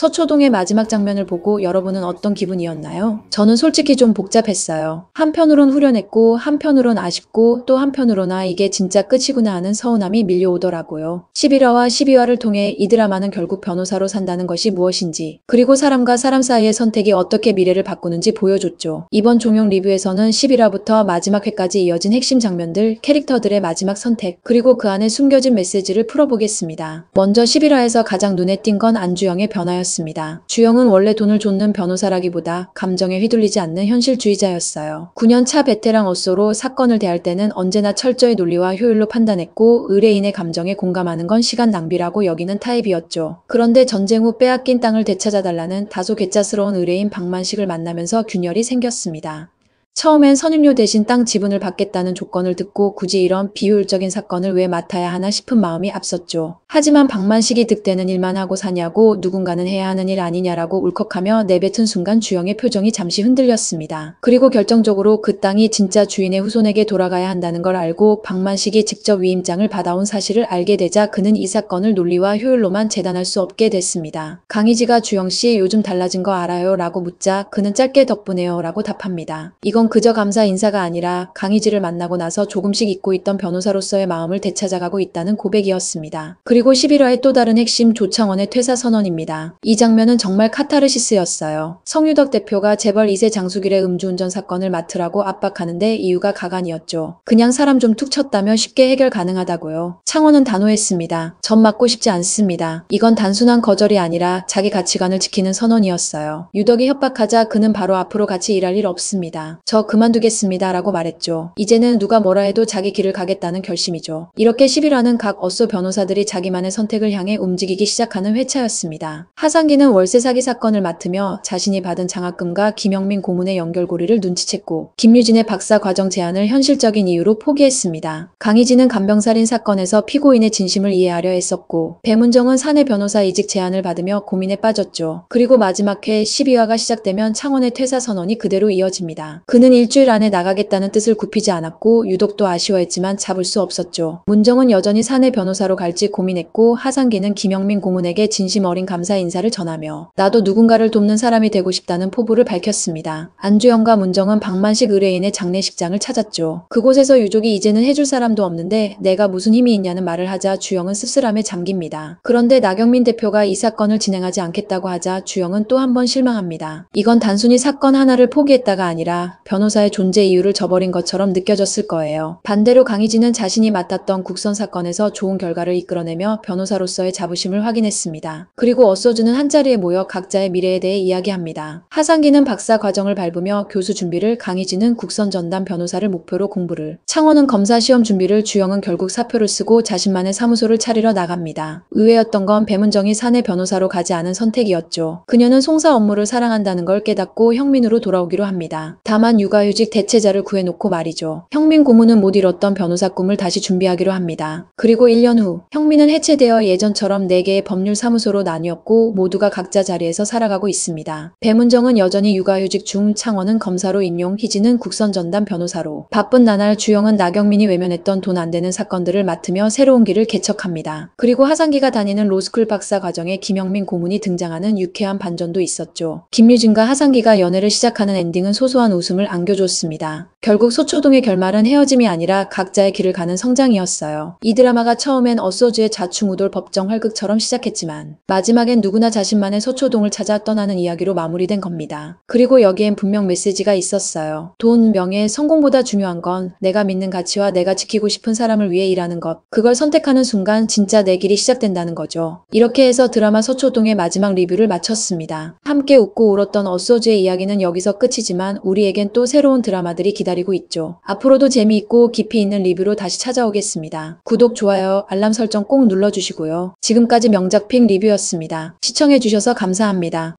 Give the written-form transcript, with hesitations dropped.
서초동의 마지막 장면을 보고 여러분은 어떤 기분이었나요? 저는 솔직히 좀 복잡했어요. 한편으론 후련했고 한편으론 아쉽고 또 한편으로나 이게 진짜 끝이구나 하는 서운함이 밀려오더라고요. 11화와 12화를 통해 이 드라마는 결국 변호사로 산다는 것이 무엇인지, 그리고 사람과 사람 사이의 선택이 어떻게 미래를 바꾸는지 보여줬죠. 이번 종영 리뷰에서는 11화부터 마지막 회까지 이어진 핵심 장면들, 캐릭터들의 마지막 선택, 그리고 그 안에 숨겨진 메시지를 풀어보겠습니다. 먼저 11화에서 가장 눈에 띈 건 안주영의 변화였습니다. 주영은 원래 돈을 좇는 변호사라기보다 감정에 휘둘리지 않는 현실주의자였어요. 9년차 베테랑 어쏘로 사건을 대할 때는 언제나 철저히 논리와 효율로 판단했고 의뢰인의 감정에 공감하는 건 시간 낭비라고 여기는 타입이었죠. 그런데 전쟁 후 빼앗긴 땅을 되찾아달라는 다소 괴짜스러운 의뢰인 박만식을 만나면서 균열이 생겼습니다. 처음엔 선임료 대신 땅 지분을 받겠다는 조건을 듣고 굳이 이런 비효율적인 사건을 왜 맡아야 하나 싶은 마음이 앞섰죠. 하지만 박만식이 득되는 일만 하고 사냐고 누군가는 해야 하는 일 아니냐라고 울컥하며 내뱉은 순간 주영의 표정이 잠시 흔들렸습니다. 그리고 결정적으로 그 땅이 진짜 주인의 후손에게 돌아가야 한다는 걸 알고 박만식이 직접 위임장을 받아온 사실을 알게 되자 그는 이 사건을 논리와 효율로만 재단할 수 없게 됐습니다. 강희지가 주영씨 요즘 달라진 거 알아요? 라고 묻자 그는 짧게 덕분에요 라고 답합니다. 이건 그저 감사 인사가 아니라 강희지를 만나고 나서 조금씩 잊고 있던 변호사로서의 마음을 되찾아가고 있다는 고백이었습니다. 그리고 11화의 또 다른 핵심 조창원의 퇴사 선언입니다. 이 장면은 정말 카타르시스였어요. 성유덕 대표가 재벌 2세 장수길의 음주운전 사건을 맡으라고 압박하는데 이유가 가관이었죠. 그냥 사람 좀 툭 쳤다며 쉽게 해결 가능하다고요. 창원은 단호했습니다. 전 맡고 싶지 않습니다. 이건 단순한 거절이 아니라 자기 가치관을 지키는 선언이었어요. 유덕이 협박하자 그는 바로 앞으로 같이 일할 일 없습니다. 저 그만두겠습니다 라고 말했죠. 이제는 누가 뭐라 해도 자기 길을 가겠다는 결심이죠. 이렇게 11화는 각 어쏘 변호사들이 자기만의 선택을 향해 움직이기 시작하는 회차였습니다. 하상기는 월세 사기 사건을 맡으며 자신이 받은 장학금과 김영민 고문의 연결고리를 눈치챘고 김유진의 박사 과정 제안을 현실적인 이유로 포기했습니다. 강희지는 간병살인 사건에서 피고인의 진심을 이해하려 했었고 배문정은 사내 변호사 이직 제안을 받으며 고민에 빠졌죠. 그리고 마지막 회 12화가 시작되면 창원의 퇴사 선언이 그대로 이어집니다. 그는 일주일 안에 나가겠다는 뜻을 굽히지 않았고 유독도 아쉬워했지만 잡을 수 없었죠. 문정은 여전히 사내 변호사로 갈지 고민했고 하상기는 김영민 고문에게 진심 어린 감사 인사를 전하며 나도 누군가를 돕는 사람이 되고 싶다는 포부를 밝혔습니다. 안주영과 문정은 박만식 의뢰인의 장례식장을 찾았죠. 그곳에서 유족이 이제는 해줄 사람도 없는데 내가 무슨 힘이 있냐는 말을 하자 주영은 씁쓸함에 잠깁니다. 그런데 나경민 대표가 이 사건을 진행하지 않겠다고 하자 주영은 또 한 번 실망합니다. 이건 단순히 사건 하나를 포기했다가 아니라 변호사의 존재 이유를 저버린 것처럼 느껴졌을 거예요. 반대로 강희지는 자신이 맡았던 국선 사건에서 좋은 결과를 이끌어내며 변호사로서의 자부심을 확인했습니다. 그리고 어쏘즈는 한자리에 모여 각자의 미래에 대해 이야기합니다. 하상기는 박사 과정을 밟으며 교수 준비를, 강희지는 국선 전담 변호사를 목표로 공부를, 창원은 검사 시험 준비를, 주영은 결국 사표를 쓰고 자신만의 사무소를 차리러 나갑니다. 의외였던 건 배문정이 사내 변호사로 가지 않은 선택이었죠. 그녀는 송사 업무를 사랑한다는 걸 깨닫고 형민으로 돌아오기로 합니다. 다만 육아휴직 대체자를 구해놓고 말이죠. 형민 고문은 못 이뤘던 변호사 꿈을 다시 준비하기로 합니다. 그리고 1년 후 형민은 해체되어 예전처럼 4개의 법률사무소로 나뉘었고 모두가 각자 자리에서 살아가고 있습니다. 배문정은 여전히 육아휴직 중, 창원은 검사로 임용, 희지는 국선 전담 변호사로. 바쁜 나날 주영은 나경민이 외면했던 돈 안 되는 사건들을 맡으며 새로운 길을 개척합니다. 그리고 하상기가 다니는 로스쿨 박사 과정에 김영민 고문이 등장하는 유쾌한 반전도 있었죠. 김유진과 하상기가 연애를 시작하는 엔딩은 소소한 웃음을 안겨줬습니다. 결국 서초동의 결말은 헤어짐이 아니라 각자의 길을 가는 성장이었어요. 이 드라마가 처음엔 어쏘즈의 좌충우돌 법정 활극처럼 시작했지만 마지막엔 누구나 자신만의 서초동을 찾아 떠나는 이야기로 마무리된 겁니다. 그리고 여기엔 분명 메시지가 있었어요. 돈, 명예, 성공보다 중요한 건 내가 믿는 가치와 내가 지키고 싶은 사람을 위해 일하는 것. 그걸 선택하는 순간 진짜 내 길이 시작된다는 거죠. 이렇게 해서 드라마 서초동의 마지막 리뷰를 마쳤습니다. 함께 웃고 울었던 어쏘즈의 이야기는 여기서 끝이지만 우리에겐 또 새로운 드라마들이 기다리고 있죠. 앞으로도 재미있고 깊이 있는 리뷰로 다시 찾아오겠습니다. 구독, 좋아요, 알람 설정 꼭 눌러주시고요. 지금까지 명작픽 리뷰였습니다. 시청해주셔서 감사합니다.